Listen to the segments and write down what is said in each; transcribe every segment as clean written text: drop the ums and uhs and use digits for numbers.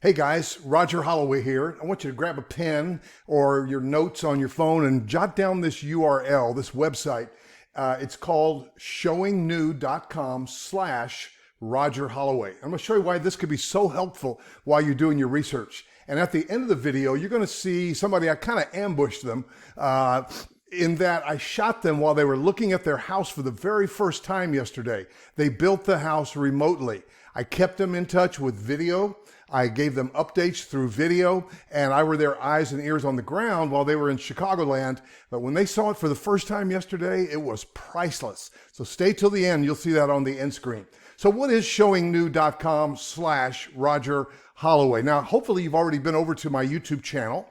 Hey guys, Roger Holloway here. I want you to grab a pen or your notes on your phone and jot down this URL, this website. It's called showingnew.com/Roger Holloway. I'm going to show you why this could be so helpful while you're doing your research. And at the end of the video, you're going to see somebody, I kind of ambushed them in that I shot them while they were looking at their house for the very first time yesterday. They built the house remotely. I kept them in touch with video. I gave them updates through video, and I were their eyes and ears on the ground while they were in Chicagoland. But when they saw it for the first time yesterday, it was priceless. So stay till the end. You'll see that on the end screen. So what is showingnew.com/Roger Holloway? Now, hopefully you've already been over to my YouTube channel,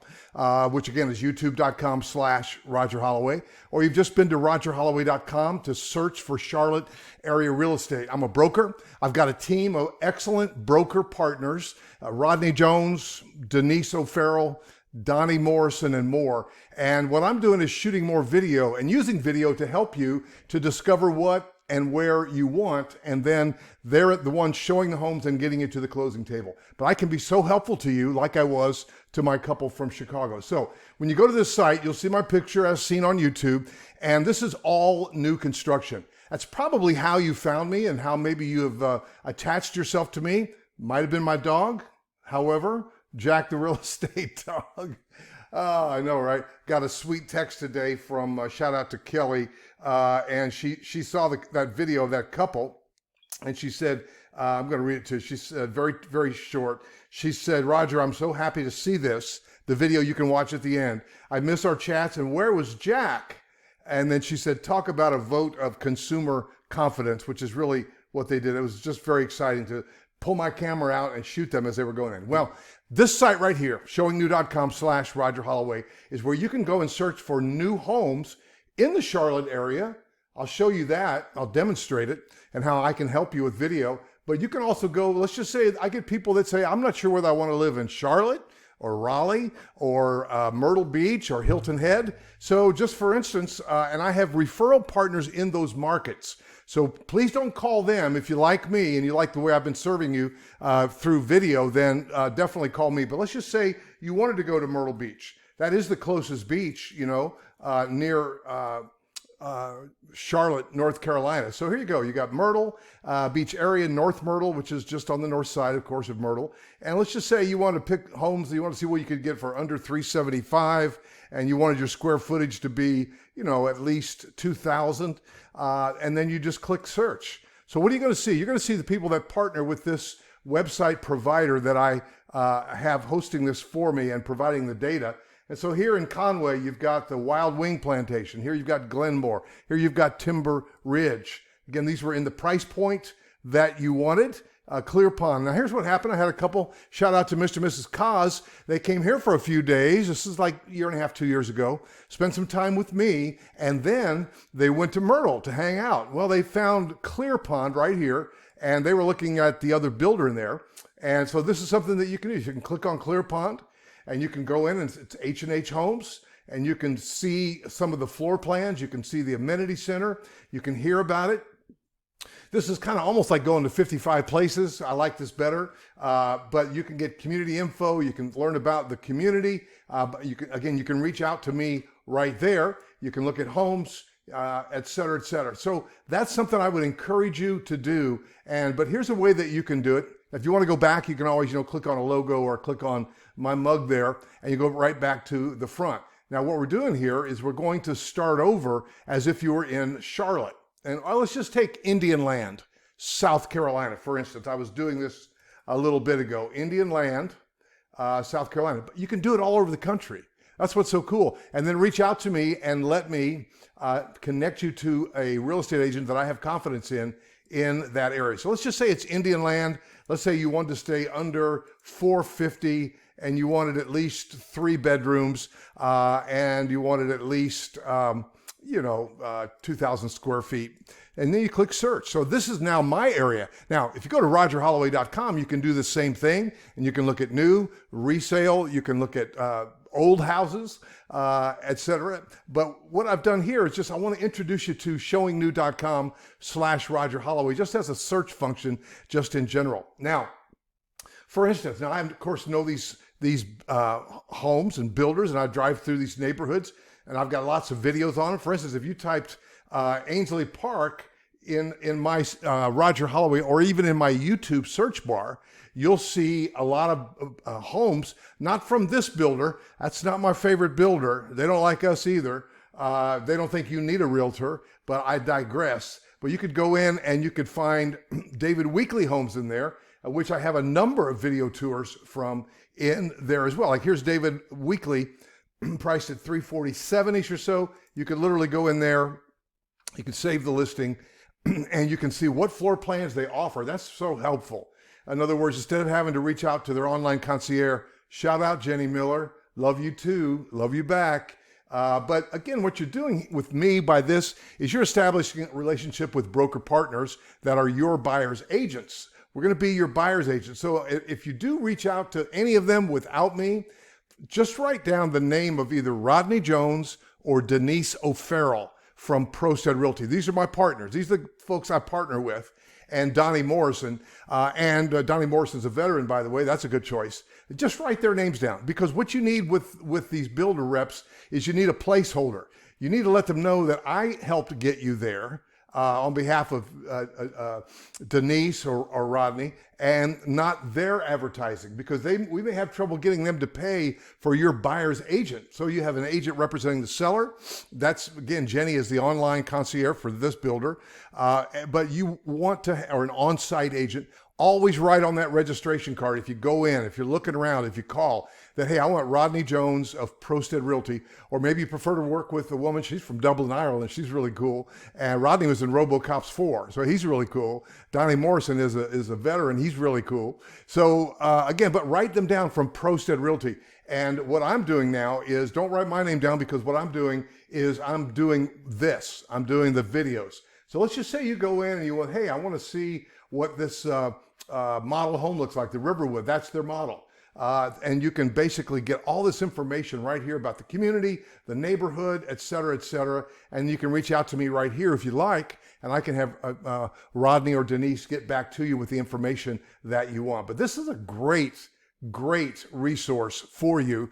which again is youtube.com/Roger Holloway, or you've just been to rogerholloway.com to search for Charlotte area real estate. I'm a broker. I've got a team of excellent broker partners, Rodney Jones, DENISE O'FARRELL, Donnie Morrison, and more. And what I'm doing is shooting more video and using video to help you to discover what and where you want, and then they're the ones showing the homes and getting you to the closing table. But I can be so helpful to you like I was to my couple from Chicago. So when you go to this site, you'll see my picture as seen on YouTube, and this is all new construction. That's probably how you found me and how maybe you have attached yourself to me. Might have been my dog, however, Jack the real estate dog. Oh, I know, right? Got a sweet text today from, shout out to Kelly, and she saw that video of that couple, and she said, I'm going to read it to you. She said, very, very short. She said, Roger, I'm so happy to see this. The video you can watch at the end. I miss our chats, and where was Jack? And then she said, talk about a vote of consumer confidence, which is really what they did. It was just very exciting to pull my camera out and shoot them as they were going in. Well, this site right here, showingnew.com/Roger Holloway, is where you can go and search for new homes in the Charlotte area. I'll show you that. I'll demonstrate it and how I can help you with video. But you can also go, let's just say, I get people that say, I'm not sure whether I want to live in Charlotte or Raleigh or Myrtle Beach or Hilton Head. So just for instance, and I have referral partners in those markets. So please don't call them. If you like me and you like the way I've been serving you through video, then definitely call me. But let's just say you wanted to go to Myrtle Beach. That is the closest beach, you know, near Charlotte, North Carolina. So here you go. You got Myrtle Beach area, North Myrtle, which is just on the north side, of course, of Myrtle. And let's just say you want to pick homes, you want to see what you could get for under $375, and you wanted your square footage to be, you know, at least 2,000, and then you just click search. So what are you going to see? You're going to see the people that partner with this website provider that I have hosting this for me and providing the data. And so here in Conway, you've got the Wild Wing Plantation. Here you've got Glenmore. Here you've got Timber Ridge. Again, these were in the price point that you wanted. Clear Pond. Now here's what happened. I had a couple, shout out to Mr. and Mrs. Cos. They came here for a few days. This is like a year and a half, 2 years ago. Spent some time with me, and then they went to Myrtle to hang out. Well, they found Clear Pond right here, and they were looking at the other builder in there. And so this is something that you can do. You can click on Clear Pond, and you can go in, and it's H&H Homes, and you can see some of the floor plans. You can see the amenity center. You can hear about it. This is kind of almost like going to 55 places. I like this better, but you can get community info. You can learn about the community. But you can reach out to me right there. You can look at homes, et cetera, et cetera. So that's something I would encourage you to do. But here's a way that you can do it. If you want to go back, you can always, click on a logo or click on my mug there, and you go right back to the front. Now, what we're doing here is we're going to start over as if you were in Charlotte. And let's just take Indian Land, South Carolina, for instance. I was doing this a little bit ago. Indian Land, South Carolina. But you can do it all over the country. That's what's so cool. And then reach out to me and let me connect you to a real estate agent that I have confidence in that area. So let's just say it's Indian Land. Let's say you wanted to stay under $450 and you wanted at least 3 bedrooms and you wanted at least 2,000 square feet. And then you click search. So this is now my area. Now, if you go to rogerholloway.com, you can do the same thing, and you can look at new, resale, you can look at old houses, etc. But what I've done here is just, I want to introduce you to showingnew.com/Roger Holloway, just as a search function, just in general. Now, For instance, now I of course know these homes and builders, and I drive through these neighborhoods, and I've got lots of videos on them. For instance, if you typed Ainsley Park in my Roger Holloway, or even in my YouTube search bar, you'll see a lot of homes, not from this builder. That's not my favorite builder. They don't like us either. They don't think you need a realtor, but I digress. But you could go in and you could find David Weekley homes in there, which I have a number of video tours from in there as well. Like here's David Weekley, priced at $347-ish or so. You could literally go in there, you can save the listing, and you can see what floor plans they offer. That's so helpful. In other words, instead of having to reach out to their online concierge, shout out Jenny Miller, love you too, love you back. But again, what you're doing with me by this is you're establishing a relationship with broker partners that are your buyer's agents. We're going to be your buyer's agent. So if you do reach out to any of them without me, just write down the name of either Rodney Jones or DENISE O'FARRELL from ProStead Realty. These are my partners. These are the folks I partner with. And Donnie Morrison. Donnie Morrison's a veteran, by the way. That's a good choice. Just write their names down, because what you need with these builder reps is you need a placeholder. You need to let them know that I helped get you there on behalf of Denise or Rodney, and not their advertising, because we may have trouble getting them to pay for your buyer's agent. So you have an agent representing the seller. That's, again, Jenny is the online concierge for this builder. But you want to, or an on-site agent, always write on that registration card, if you go in, if you're looking around, if you call, that, hey, I want Rodney Jones of ProStead Realty, or maybe you prefer to work with a woman, she's from Dublin, Ireland, she's really cool. And Rodney was in RoboCops 4, so he's really cool. Donnie Morrison is a veteran, he's really cool. So again, but write them down from ProStead Realty. And what I'm doing now is, don't write my name down, because what I'm doing is I'm doing this. I'm doing the videos. So let's just say you go in and you want, hey, I want to see what this model home looks like, the Riverwood, that's their model. And you can basically get all this information right here about the community, the neighborhood, et cetera, and you can reach out to me right here if you like, and I can have Rodney or Denise get back to you with the information that you want. But this is a great resource for you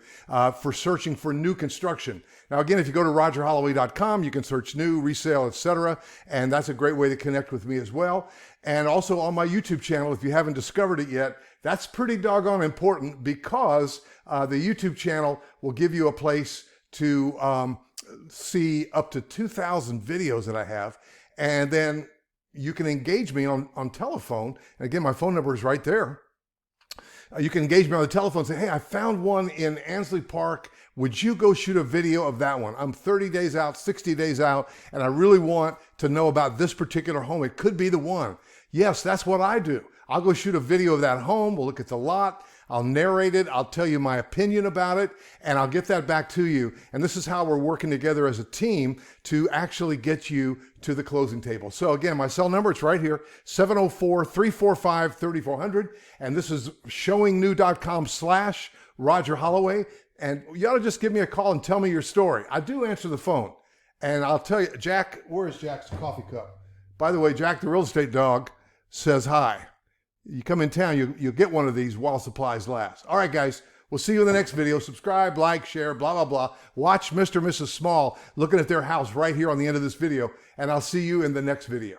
for searching for new construction. Now, again, if you go to rogerholloway.com, you can search new, resale, etc., and that's a great way to connect with me as well. And also on my YouTube channel, if you haven't discovered it yet, that's pretty doggone important, because the YouTube channel will give you a place to see up to 2,000 videos that I have, and then you can engage me on telephone. And again, my phone number is right there. You can engage me on the telephone and say, hey, I found one in Ainsley Park. Would you go shoot a video of that one? I'm 30 days out, 60 days out, and I really want to know about this particular home. It could be the one. Yes, that's what I do. I'll go shoot a video of that home. We'll look at the lot. I'll narrate it. I'll tell you my opinion about it, and I'll get that back to you. And this is how we're working together as a team to actually get you to the closing table. So again, my cell number, it's right here, 704-345-3400. And this is showingnew.com/Roger Holloway. And you ought to just give me a call and tell me your story. I do answer the phone. And I'll tell you, Jack, where's Jack's coffee cup? By the way, Jack, the real estate dog, says hi. You come in town, you'll get one of these while supplies last. All right, guys, we'll see you in the next video. Subscribe, like, share, blah, blah, blah. Watch Mr. and Mrs. Small looking at their house right here on the end of this video, and I'll see you in the next video.